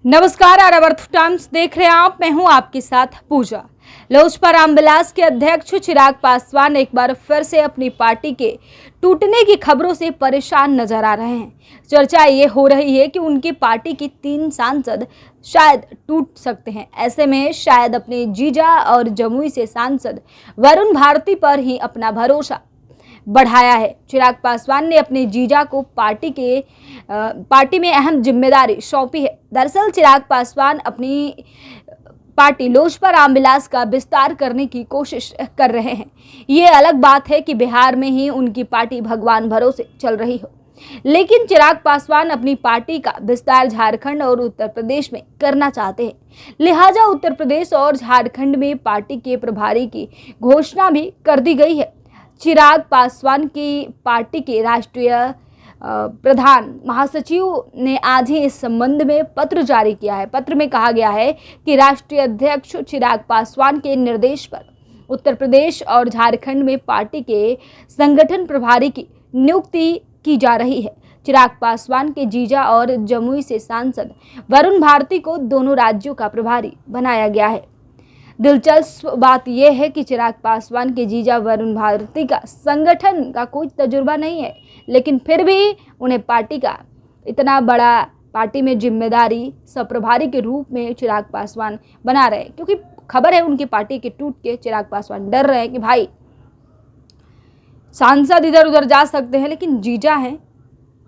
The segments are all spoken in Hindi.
नमस्कार, आर्यावर्त टाइम्स देख रहे हैं आप। मैं हूं आपके साथ पूजा। लोजपा रामविलास के अध्यक्ष चिराग पासवान एक बार फिर से अपनी पार्टी के टूटने की खबरों से परेशान नजर आ रहे हैं। चर्चा ये हो रही है कि उनकी पार्टी की 3 सांसद शायद टूट सकते हैं। ऐसे में शायद अपने जीजा और जमुई से सांसद वरुण भारती पर ही अपना भरोसा बढ़ाया है। चिराग पासवान ने अपने जीजा को पार्टी में अहम जिम्मेदारी सौंपी है। दरअसल चिराग पासवान अपनी पार्टी लोजपा रामविलास का विस्तार करने की कोशिश कर रहे हैं। ये अलग बात है कि बिहार में ही उनकी पार्टी भगवान भरोसे चल रही हो, लेकिन चिराग पासवान अपनी पार्टी का विस्तार झारखंड और उत्तर प्रदेश में करना चाहते हैं। लिहाजा उत्तर प्रदेश और झारखंड में पार्टी के प्रभारी की घोषणा भी कर दी गई है। चिराग पासवान की पार्टी के राष्ट्रीय प्रधान महासचिव ने आज ही इस संबंध में पत्र जारी किया है। पत्र में कहा गया है कि राष्ट्रीय अध्यक्ष चिराग पासवान के निर्देश पर उत्तर प्रदेश और झारखंड में पार्टी के संगठन प्रभारी की नियुक्ति की जा रही है। चिराग पासवान के जीजा और जमुई से सांसद वरुण भारती को दोनों राज्यों का प्रभारी बनाया गया है। दिलचस्प बात यह है कि चिराग पासवान के जीजा वरुण भारती का संगठन का कोई तजुर्बा नहीं है, लेकिन फिर भी उन्हें पार्टी का इतना बड़ा पार्टी में जिम्मेदारी सह-प्रभारी के रूप में चिराग पासवान बना रहे हैं, क्योंकि खबर है उनकी पार्टी के टूट के चिराग पासवान डर रहे हैं कि भाई सांसद इधर उधर जा सकते हैं, लेकिन जीजा हैं,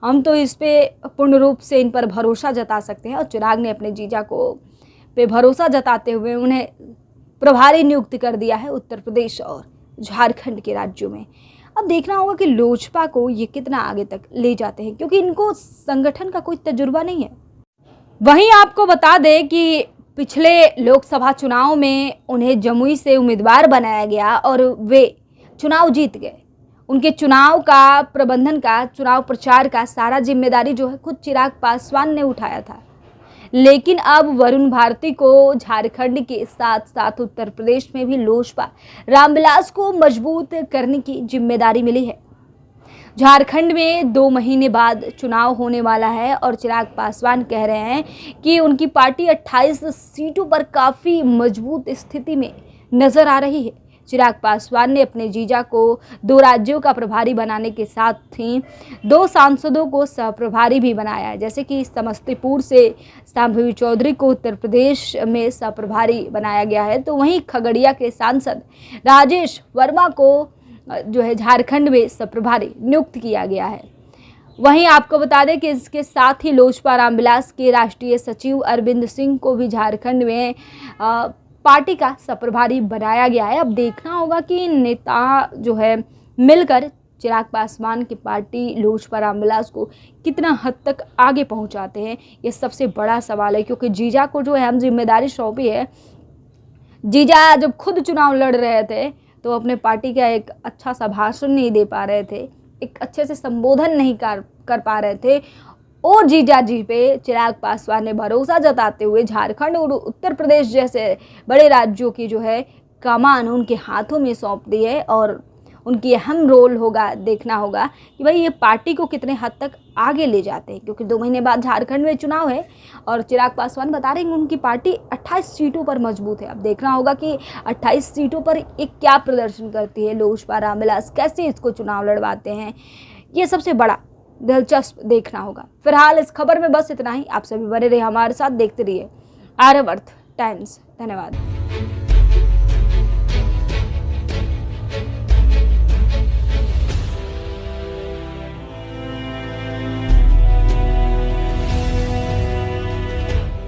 हम तो इस पे पूर्ण रूप से इन पर भरोसा जता सकते हैं। और चिराग ने अपने जीजा को पे भरोसा जताते हुए उन्हें प्रभारी नियुक्त कर दिया है उत्तर प्रदेश और झारखंड के राज्यों में। अब देखना होगा कि लोजपा को ये कितना आगे तक ले जाते हैं, क्योंकि इनको संगठन का कोई तजुर्बा नहीं है। वहीं आपको बता दें कि पिछले लोकसभा चुनाव में उन्हें जमुई से उम्मीदवार बनाया गया और वे चुनाव जीत गए। उनके चुनाव का प्रबंधन का, चुनाव प्रचार का सारा जिम्मेदारी जो है खुद चिराग पासवान ने उठाया था। लेकिन अब वरुण भारती को झारखंड के साथ साथ उत्तर प्रदेश में भी लोजपा रामविलास को मजबूत करने की जिम्मेदारी मिली है। झारखंड में 2 महीने बाद चुनाव होने वाला है और चिराग पासवान कह रहे हैं कि उनकी पार्टी 28 सीटों पर काफ़ी मजबूत स्थिति में नजर आ रही है। चिराग पासवान ने अपने जीजा को 2 राज्यों का प्रभारी बनाने के साथ ही 2 सांसदों को सह प्रभारी भी बनाया है। जैसे कि समस्तीपुर से शांभवी चौधरी को उत्तर प्रदेश में सह प्रभारी बनाया गया है, तो वहीं खगड़िया के सांसद राजेश वर्मा को जो है झारखंड में सह प्रभारी नियुक्त किया गया है। वहीं आपको बता दें कि इसके साथ ही लोजपा रामविलास के राष्ट्रीय सचिव अरविंद सिंह को भी झारखंड में पार्टी का सह-प्रभारी बनाया गया है। अब देखना होगा कि नेता जो है मिलकर चिराग पासवान की पार्टी लोजपा रामविलास को कितना हद तक आगे पहुंचाते हैं, ये सबसे बड़ा सवाल है। क्योंकि जीजा को जो अहम जिम्मेदारी सौंपी है, जीजा जब खुद चुनाव लड़ रहे थे तो अपने पार्टी का एक अच्छा सा भाषण नहीं दे पा रहे थे, एक अच्छे से संबोधन नहीं कर पा रहे थे, और जीजा जी पे चिराग पासवान ने भरोसा जताते हुए झारखंड और उत्तर प्रदेश जैसे बड़े राज्यों की जो है कमान उनके हाथों में सौंप दी है। और उनकी अहम रोल होगा, देखना होगा कि भाई ये पार्टी को कितने हद तक आगे ले जाते हैं। क्योंकि 2 महीने बाद झारखंड में चुनाव है और चिराग पासवान बता रहे हैं कि उनकी पार्टी 28 सीटों पर मजबूत है। अब देखना होगा कि 28 सीटों पर एक क्या प्रदर्शन करती है लोजपा रामविलास, कैसे इसको चुनाव लड़वाते हैं, ये सबसे बड़ा दिलचस्प देखना होगा। फिलहाल इस खबर में बस इतना ही। आप सभी बने रहिए हमारे साथ, देखते रहिए आर्यावर्त टाइम्स। धन्यवाद।